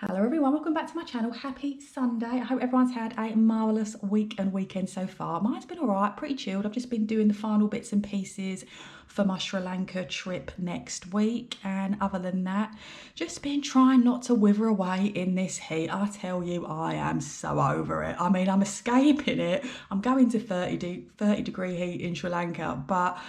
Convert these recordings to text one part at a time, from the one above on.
Hello everyone, welcome back to my channel. Happy Sunday. I hope everyone's had a marvellous week and weekend so far. Mine's been alright, pretty chilled. I've just been doing the final bits and pieces for my Sri Lanka trip next week, and other than that, just been trying not to wither away in this heat. I tell you, I am so over it. I mean, I'm escaping it. I'm going to 30 degree heat in Sri Lanka, but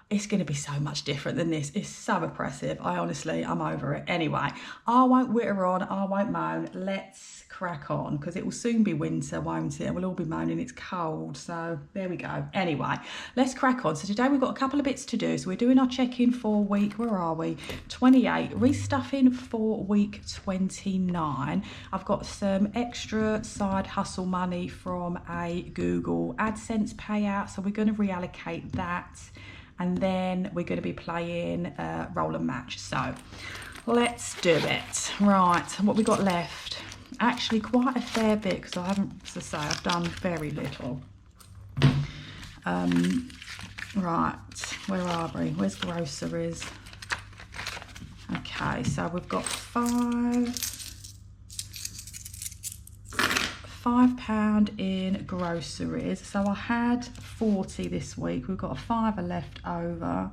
it's going to be so much different than this. It's so oppressive. I'm over it. Anyway, I won't witter on, I won't moan. Let's crack on, because it will soon be winter, won't it? And we'll all be moaning it's cold. So there we go. Anyway, let's crack on. So today we've got a couple of bits to do. So we're doing our check-in for week, where are we? 28, restuffing for week 29. I've got some extra side hustle money from a Google AdSense payout. So we're going to reallocate that. And then we're going to be playing roll and match. So let's do it. Right, what we got left? Actually quite a fair bit, because I haven't, as I say, I've done very little. Right, where are we? Where's groceries? Okay, so we've got £5 in groceries. So I had 40 this week. We've got a fiver left over,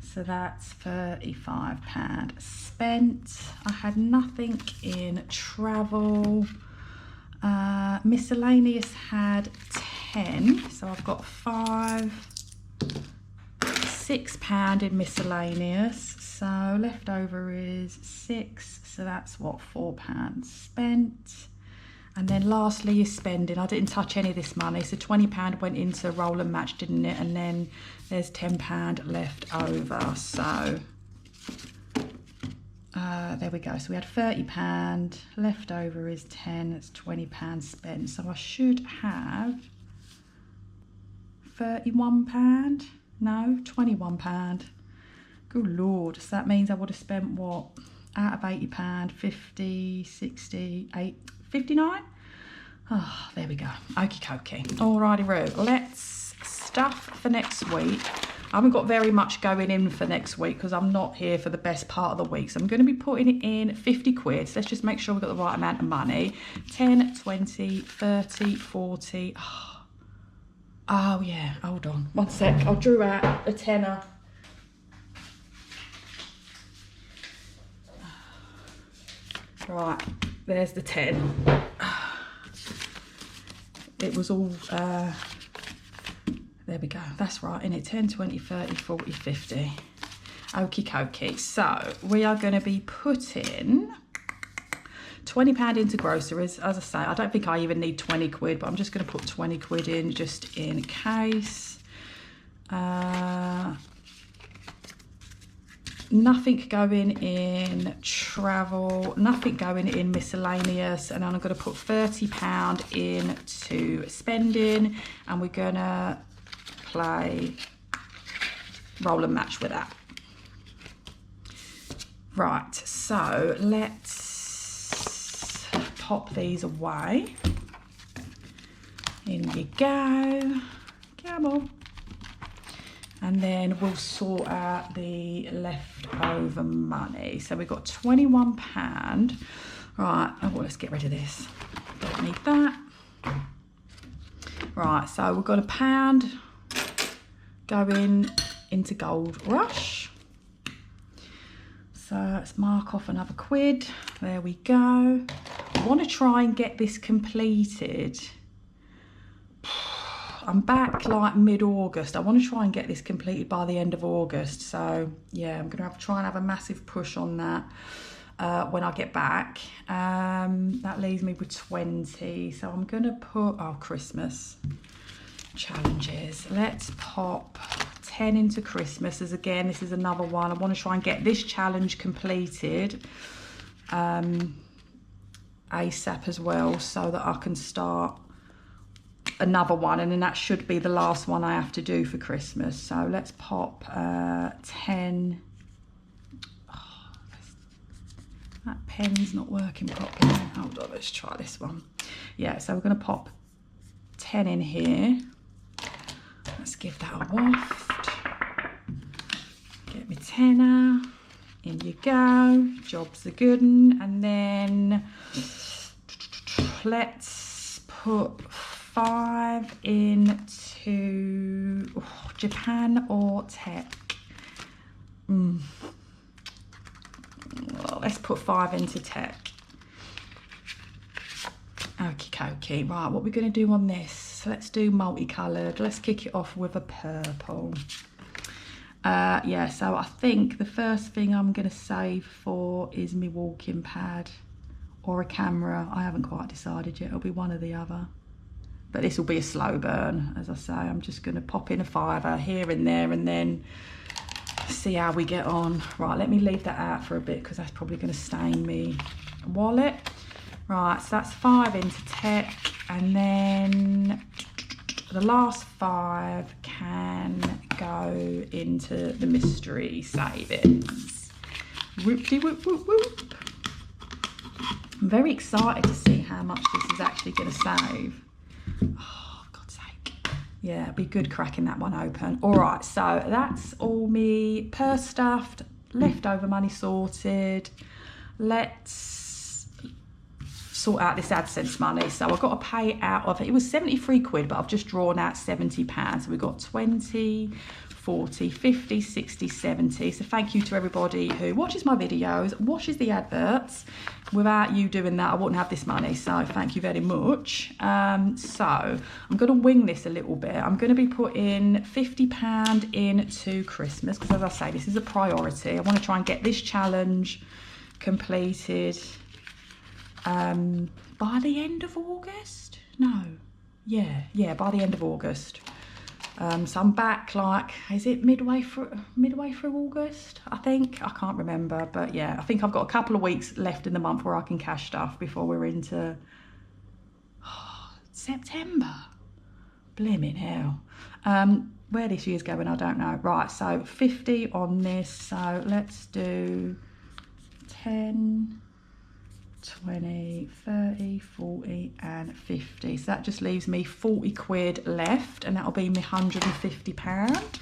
so that's £35 spent. I had nothing in travel. Miscellaneous had 10, so I've got £6 in miscellaneous, so left over is 6, so that's what, £4 spent. And then lastly is spending. I didn't touch any of this money, so £20 went into roll and match, didn't it? And then there's £10 left over. So there we go. So we had £30, left over is 10, that's £20 spent. So I should have £31, no, £21. Good Lord, so that means I would have spent what? Out of £80, 50, 60, 8, 59. Oh, there we go. Okie dokie. Alrighty, Roo. Let's stuff for next week. I haven't got very much going in for next week because I'm not here for the best part of the week. So I'm going to be putting in 50 quid. So let's just make sure we've got the right amount of money. 10, 20, 30, 40. Oh yeah, hold on. One sec. I drew out a tenner. Right, there's the 10. It was all, there we go, that's right, isn't it? 10, 20, 30, 40, 50. Okie dokie. So we are going to be putting £20 into groceries. As I say, I don't think I even need 20 quid, but I'm just going to put 20 quid in just in case. Nothing going in travel, nothing going in miscellaneous, and then I'm going to put £30 into spending, and we're going to play roll and match with that. Right, so let's pop these away. In you go. Come on. And then we'll sort out the leftover money. So we've got £21. Right, oh, well, let's get rid of this. Don't need that. Right, so we've got £1 going into Gold Rush. So let's mark off another quid. There we go. I want to try and get this completed. I'm back like mid-August. I want to try and get this completed by the end of August. So yeah, I'm going to try and have a massive push on that when I get back. That leaves me with 20. So I'm going to put, Christmas challenges. Let's pop 10 into Christmas. As again, this is another one. I want to try and get this challenge completed ASAP as well, so that I can start another one, and then that should be the last one I have to do for Christmas. So let's pop 10. Oh, that pen's not working properly. Hold on, let's try this one. Yeah, so we're going to pop 10 in here. Let's give that a waft. Get me tenner. In you go. Job's a good one. And then let's put 5 into Japan or tech. Well, let's put 5 into tech. Okie dokie. Right, what we're going to do on this? So let's do multicoloured. Let's kick it off with a purple. Yeah, so I think the first thing I'm going to save for is my walking pad or a camera. I haven't quite decided yet. It'll be one or the other. But this will be a slow burn, as I say. I'm just going to pop in a fiver here and there and then see how we get on. Right, let me leave that out for a bit because that's probably going to stain me wallet. Right, so that's 5 into tech, and then the last 5 can go into the mystery savings. Whoop-de-whoop-whoop-whoop. I'm very excited to see how much this is actually going to save. Oh, God's sake. Yeah, it'd be good cracking that one open. All right, so that's all me purse stuffed, leftover money sorted. Let's sort out this AdSense money. So I've got to pay out of it. It was 73 quid, but I've just drawn out £70. So we've got 20, 40, 50, 60, 70. So thank you to everybody who watches my videos, watches the adverts. Without you doing that, I wouldn't have this money. So thank you very much. So I'm going to wing this a little bit. I'm going to be putting £50 into Christmas because, as I say, this is a priority. I want to try and get this challenge completed by the end of August. No, yeah, by the end of August. So I'm back, like, is it midway through August? I think, I can't remember, but yeah, I think I've got a couple of weeks left in the month where I can cash stuff before we're into September. Blimmin' hell. Where this year's going, I don't know. Right, so 50 on this. So let's do 10, 20, 30, 40 and 50. So that just leaves me 40 quid left, and that'll be me £150.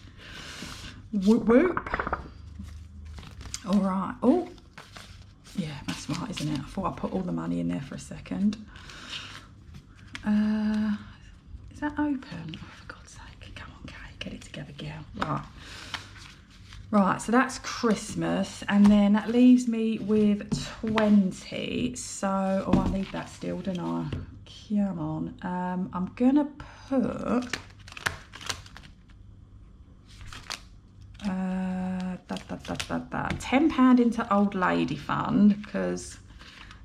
Whoop whoop. All right. Oh, yeah, that's right, isn't it? I thought I put all the money in there for a second. Is that open? Oh, for God's sake. Come on, Kate, get it together, girl. Right. Right, so that's Christmas, and then that leaves me with 20. So, oh, I need that still, don't I? Come on. I'm gonna put £10 into Old Lady Fund, because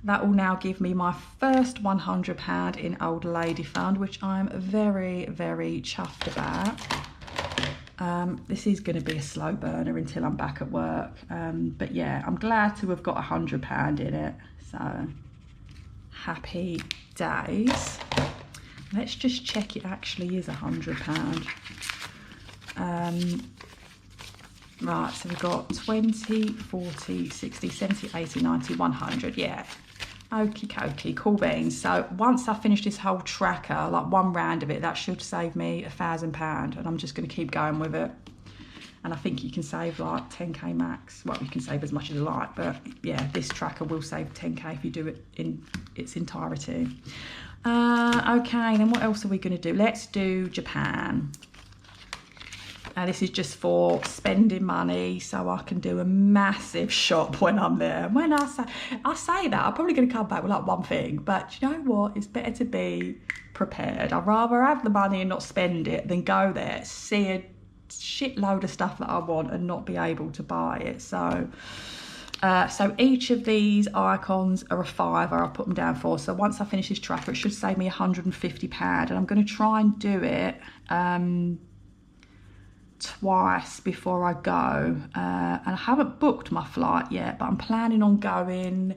that will now give me my first £100 in Old Lady Fund, which I'm very, very chuffed about. This is going to be a slow burner until I'm back at work, but yeah, I'm glad to have got £100 in it, so happy days. Let's just check it actually is £100. Right, so we've got 20, 40, 60, 70, 80, 90, 100, yeah. Okie dokie, cool beans. So once I finish this whole tracker, like one round of it, that should save me £1,000, and I'm just going to keep going with it. And I think you can save like 10k max. Well, you can save as much as you like, but yeah, this tracker will save 10k if you do it in its entirety. Okay, then what else are we going to do? Let's do Japan. This is just for spending money, so I can do a massive shop when I'm there. When I say that, I'm probably going to come back with like one thing, but you know what? It's better to be prepared. I'd rather have the money and not spend it than go there, see a shitload of stuff that I want and not be able to buy it. So each of these icons are a £5. I'll put them down for. So once I finish this tracker, it should save me £150, and I'm going to try and do it twice before I go, and I haven't booked my flight yet, but I'm planning on going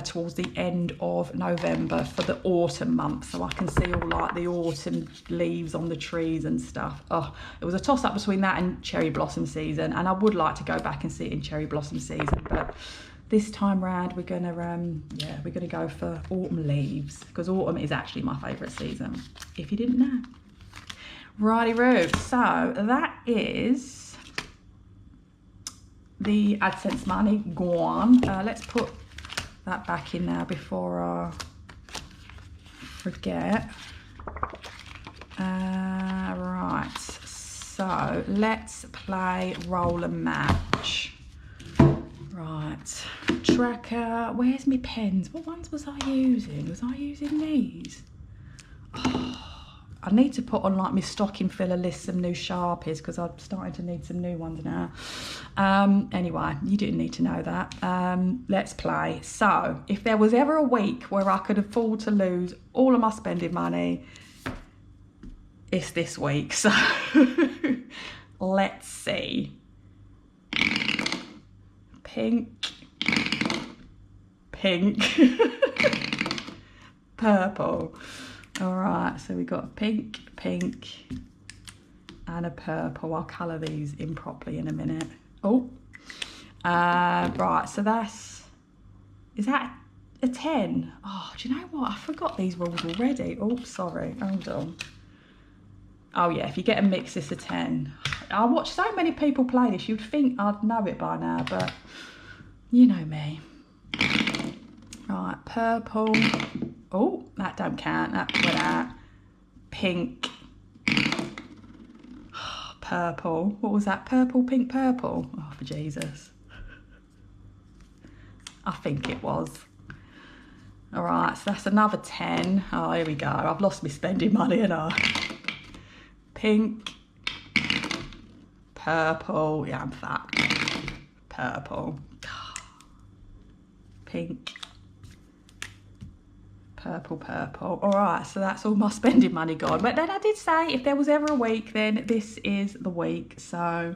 towards the end of November for the autumn month, so I can see all like the autumn leaves on the trees and stuff. Oh, it was a toss up between that and cherry blossom season, and I would like to go back and see it in cherry blossom season, but this time round we're gonna go for autumn leaves, because autumn is actually my favourite season, if you didn't know. Righty-roo, so that is the AdSense money gone. Let's put that back in now before forget. Right, so let's play roll and match. Right, tracker, where's my pens? What ones was I using? Was I using these? Oh, I need to put on like my stocking filler list some new Sharpies because I'm starting to need some new ones now. Anyway, you didn't need to know that. Let's play. So, if there was ever a week where I could afford to lose all of my spending money, it's this week. So, let's see. Pink, purple. All right, so we got a pink, and a purple. I'll colour these in properly in a minute. Oh, right, so is that a 10? Oh, do you know what? I forgot these rules already. Oh, sorry, hold on. Oh yeah, if you get a mix, it's a 10. I watch so many people play this, you'd think I'd know it by now, but you know me. Right, purple. Oh, that don't count, that went out. Pink. Purple. What was that? Purple, pink, purple. Oh, for Jesus. I think it was. All right, so that's another 10. Oh, here we go. I've lost my spending money, and pink, purple, yeah, I'm fat. Purple, pink, purple. All right, so that's all my spending money gone. But then I did say if there was ever a week, then this is the week. So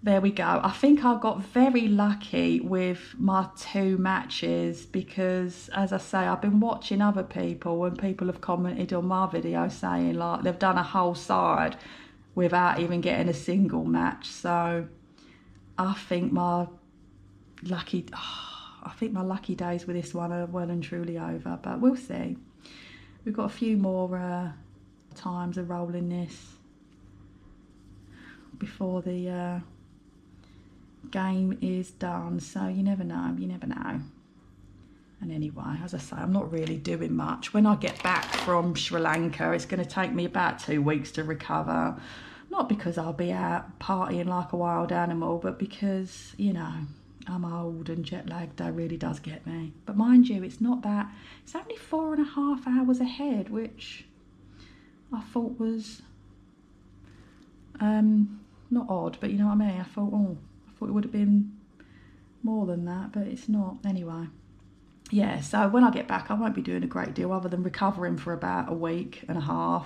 there we go. I think I got very lucky with my 2 matches because, as I say, I've been watching other people and people have commented on my video saying like they've done a whole side without even getting a single match. So I think my lucky days with this one are well and truly over, but we'll see. We've got a few more times of rolling this before the game is done, so you never know. And anyway, as I say, I'm not really doing much. When I get back from Sri Lanka, it's going to take me about 2 weeks to recover. Not because I'll be out partying like a wild animal, but because, you know, I'm old and jet lagged. That really does get me. But mind you, it's not that. It's only 4.5 hours ahead, which I thought was not odd, but you know what I mean. I thought it would have been more than that, but it's not. Anyway, yeah, so when I get back, I won't be doing a great deal other than recovering for about 1.5 weeks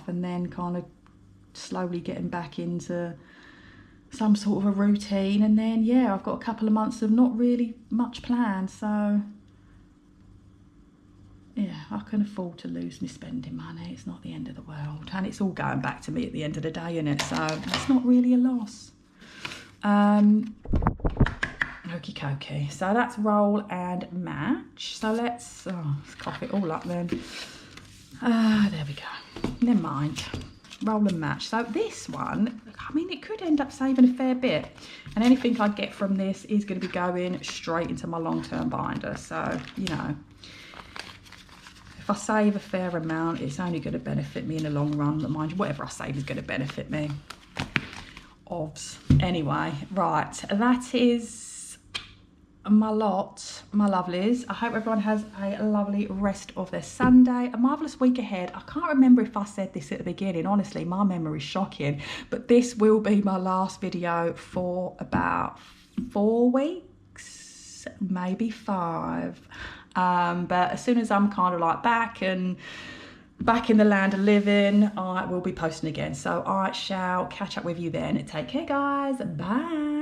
and then kind of slowly getting back into some sort of a routine. And then, yeah, I've got a couple of months of not really much planned, so yeah, I can afford to lose my spending money. It's not the end of the world, and it's all going back to me at the end of the day, isn't it? So it's not really a loss. Okie dokie, so that's roll and match. So let's cough it all up then. There we go, never mind. Roll and match. So this one, I mean, it could end up saving a fair bit, and anything I get from this is going to be going straight into my long-term binder. So, you know, if I save a fair amount, it's only going to benefit me in the long run. But mind you, whatever I save is going to benefit me. Obs. Anyway, right, that is my lot, my lovelies. I hope everyone has a lovely rest of their Sunday, a marvellous week ahead. I can't remember if I said this at the beginning. Honestly, my memory is shocking, but this will be my last video for about 4 weeks, maybe 5. But as soon as I'm kind of like back in the land of living, I will be posting again. So I shall catch up with you then. Take care, guys. Bye.